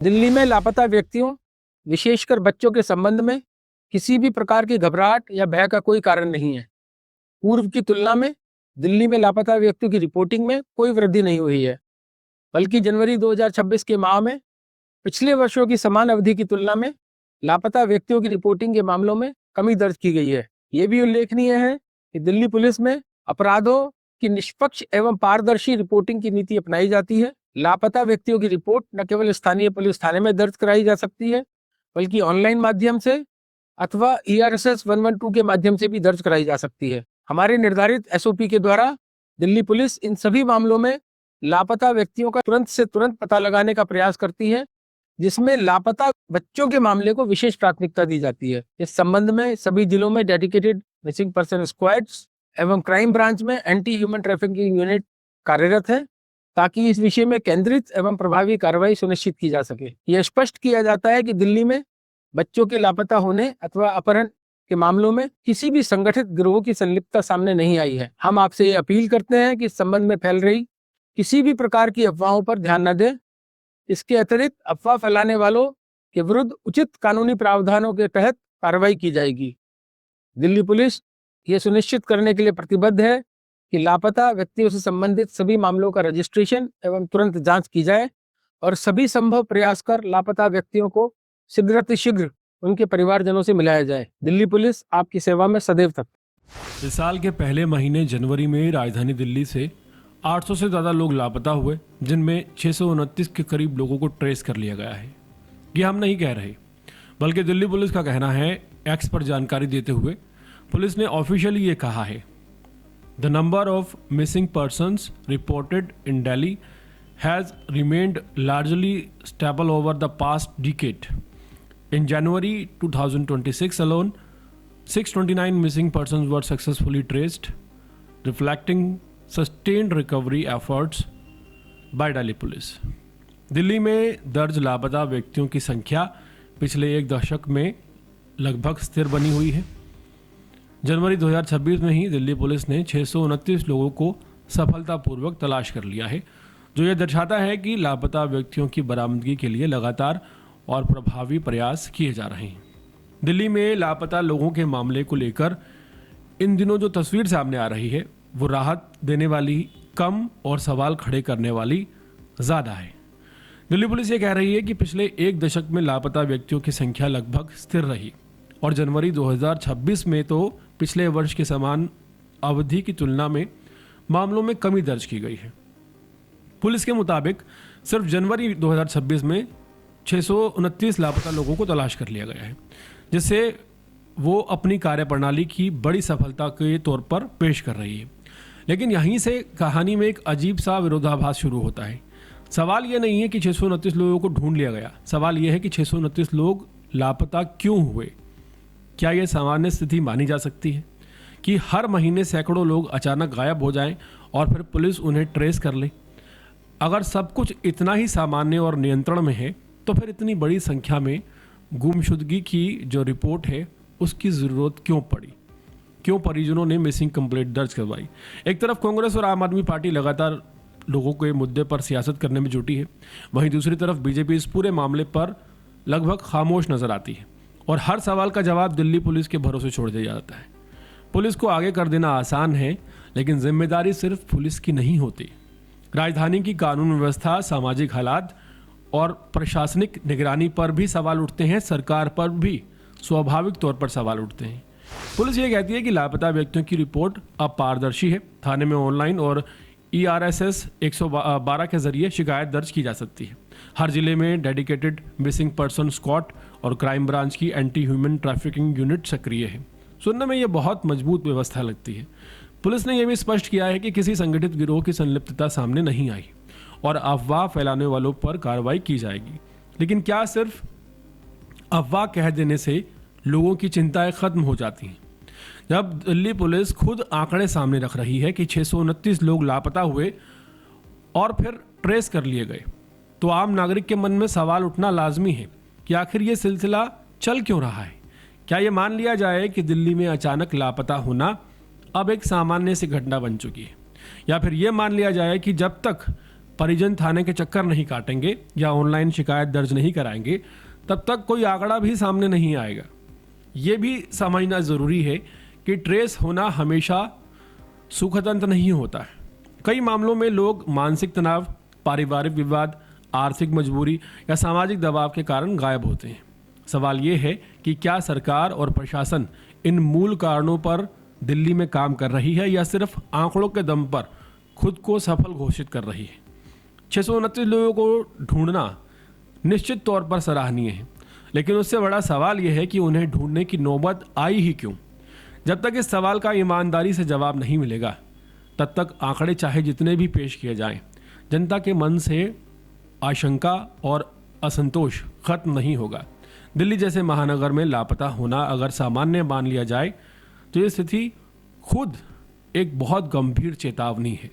दिल्ली में लापता व्यक्तियों, विशेषकर बच्चों के संबंध में किसी भी प्रकार की घबराहट या भय का कोई कारण नहीं है। पूर्व की तुलना में दिल्ली में लापता व्यक्तियों की रिपोर्टिंग में कोई वृद्धि नहीं हुई है, बल्कि जनवरी 2026 के माह में पिछले वर्षों की समान अवधि की तुलना में लापता व्यक्तियों की रिपोर्टिंग के मामलों में कमी दर्ज की गई है। ये भी उल्लेखनीय है कि दिल्ली पुलिस में अपराधों की निष्पक्ष एवं पारदर्शी रिपोर्टिंग की नीति अपनाई जाती है। लापता व्यक्तियों की रिपोर्ट न केवल स्थानीय पुलिस थाने में दर्ज कराई जा सकती है, बल्कि ऑनलाइन माध्यम से अथवा ERSS 112 के माध्यम से भी दर्ज कराई जा सकती है। हमारे निर्धारित SOP के द्वारा दिल्ली पुलिस इन सभी मामलों में लापता व्यक्तियों का तुरंत से तुरंत पता लगाने का प्रयास करती है, जिसमें लापता बच्चों के मामले को विशेष प्राथमिकता दी जाती है। इस संबंध में सभी जिलों में डेडिकेटेड मिसिंग पर्सन स्क्वाड्स एवं क्राइम ब्रांच में एंटी ह्यूमन ट्रैफिकिंग यूनिट कार्यरत है, ताकि इस विषय में केंद्रित एवं प्रभावी कार्रवाई सुनिश्चित की जा सके। यह स्पष्ट किया जाता है कि दिल्ली में बच्चों के लापता होने अथवा अपहरण के मामलों में किसी भी संगठित गिरोह की संलिप्तता सामने नहीं आई है। हम आपसे ये अपील करते हैं कि इस संबंध में फैल रही किसी भी प्रकार की अफवाहों पर ध्यान न दें। इसके अतिरिक्त अफवाह फैलाने वालों के विरुद्ध उचित कानूनी प्रावधानों के तहत कार्रवाई की जाएगी। दिल्ली पुलिस ये सुनिश्चित करने के लिए प्रतिबद्ध है कि लापता व्यक्तियों से संबंधित सभी मामलों का रजिस्ट्रेशन एवं तुरंत जांच की जाए और सभी संभव प्रयास कर लापता व्यक्तियों को शीघ्र उनके परिवारजनों से मिलाया जाए। दिल्ली पुलिस आपकी सेवा में सदैव तत्पर। इस साल के पहले महीने जनवरी में राजधानी दिल्ली से 800 से ज़्यादा लोग लापता हुए, जिनमें 629 के करीब लोगों को ट्रेस कर लिया गया है। ये हम नहीं कह रहे, बल्कि दिल्ली पुलिस का कहना है। एक्स पर जानकारी देते हुए पुलिस ने ऑफिशियली ये कहा है, the number of missing persons reported in Delhi has remained largely stable over the past decade. In January 2026 alone, 629 missing persons were successfully traced, reflecting sustained recovery efforts by Delhi Police. Delhi में दर्ज लापता व्यक्तियों की संख्या पिछले एक दशक में लगभग स्थिर बनी हुई है। जनवरी 2026 में ही दिल्ली पुलिस ने 629 लोगों को सफलतापूर्वक तलाश कर लिया है, जो ये दर्शाता है कि लापता व्यक्तियों की बरामदगी के लिए लगातार और प्रभावी प्रयास किए जा रहे हैं। दिल्ली में लापता लोगों के मामले को लेकर इन दिनों जो तस्वीर सामने आ रही है, वो राहत देने वाली कम और सवाल खड़े करने वाली ज़्यादा है। दिल्ली पुलिस ये कह रही है कि पिछले एक दशक में लापता व्यक्तियों की संख्या लगभग स्थिर रही और जनवरी 2026 में तो पिछले वर्ष के समान अवधि की तुलना में मामलों में कमी दर्ज की गई है। पुलिस के मुताबिक सिर्फ जनवरी 2026 में 629 लापता लोगों को तलाश कर लिया गया है, जिससे वो अपनी कार्यप्रणाली की बड़ी सफलता के तौर पर पेश कर रही है। लेकिन यहीं से कहानी में एक अजीब सा विरोधाभास शुरू होता है। सवाल ये नहीं है कि 629 लोगों को ढूंढ लिया गया, सवाल ये है कि 629 लोग लापता क्यों हुए। क्या ये सामान्य स्थिति मानी जा सकती है कि हर महीने सैकड़ों लोग अचानक गायब हो जाएं और फिर पुलिस उन्हें ट्रेस कर ले? अगर सब कुछ इतना ही सामान्य और नियंत्रण में है, तो फिर इतनी बड़ी संख्या में गुमशुदगी की जो रिपोर्ट है उसकी ज़रूरत क्यों पड़ी? क्यों परिजनों ने मिसिंग कंप्लेंट दर्ज करवाई? एक तरफ कांग्रेस और आम आदमी पार्टी लगातार लोगों के मुद्दे पर सियासत करने में जुटी है, वहीं दूसरी तरफ बीजेपी इस पूरे मामले पर लगभग खामोश नजर आती है और हर सवाल का जवाब दिल्ली पुलिस के भरोसे छोड़ दिया जाता है। पुलिस को आगे कर देना आसान है, लेकिन जिम्मेदारी सिर्फ पुलिस की नहीं होती। राजधानी की कानून व्यवस्था, सामाजिक हालात और प्रशासनिक निगरानी पर भी सवाल उठते हैं, सरकार पर भी स्वाभाविक तौर पर सवाल उठते हैं। पुलिस ये कहती है कि लापता व्यक्तियों की रिपोर्ट अब पारदर्शी है। थाने में ऑनलाइन और ERSS 112 के जरिए शिकायत दर्ज की जा सकती है। हर जिले में डेडिकेटेड मिसिंग पर्सन स्क्वाड और क्राइम ब्रांच की एंटी ह्यूमन ट्रैफिकिंग यूनिट सक्रिय है। सुनने में ये बहुत मजबूत व्यवस्था लगती है। पुलिस ने यह भी स्पष्ट किया है कि किसी संगठित गिरोह की संलिप्तता सामने नहीं आई और अफवाह फैलाने वालों पर कार्रवाई की जाएगी। लेकिन क्या सिर्फ अफवाह कह देने से लोगों की चिंताएं खत्म हो जाती हैं? जब दिल्ली पुलिस खुद आंकड़े सामने रख रही है कि 629 लोग लापता हुए और फिर ट्रेस कर लिए गए, तो आम नागरिक के मन में सवाल उठना लाजमी है कि आखिर ये सिलसिला चल क्यों रहा है? क्या ये मान लिया जाए कि दिल्ली में अचानक लापता होना अब एक सामान्य सी घटना बन चुकी है, या फिर ये मान लिया जाए कि जब तक परिजन थाने के चक्कर नहीं काटेंगे या ऑनलाइन शिकायत दर्ज नहीं कराएंगे, तब तक कोई आंकड़ा भी सामने नहीं आएगा। ये भी समझना ज़रूरी है कि ट्रेस होना हमेशा सुखद अंत नहीं होता है। कई मामलों में लोग मानसिक तनाव, पारिवारिक विवाद, आर्थिक मजबूरी या सामाजिक दबाव के कारण गायब होते हैं। सवाल ये है कि क्या सरकार और प्रशासन इन मूल कारणों पर दिल्ली में काम कर रही है या सिर्फ आंकड़ों के दम पर खुद को सफल घोषित कर रही है। 629 लोगों को ढूंढना निश्चित तौर पर सराहनीय है, लेकिन उससे बड़ा सवाल यह है कि उन्हें ढूंढने की नौबत आई ही क्यों। जब तक इस सवाल का ईमानदारी से जवाब नहीं मिलेगा, तब तक आंकड़े चाहे जितने भी पेश किए जाएं, जनता के मन से आशंका और असंतोष खत्म नहीं होगा। दिल्ली जैसे महानगर में लापता होना अगर सामान्य मान लिया जाए तो ये स्थिति खुद एक बहुत गंभीर चेतावनी है।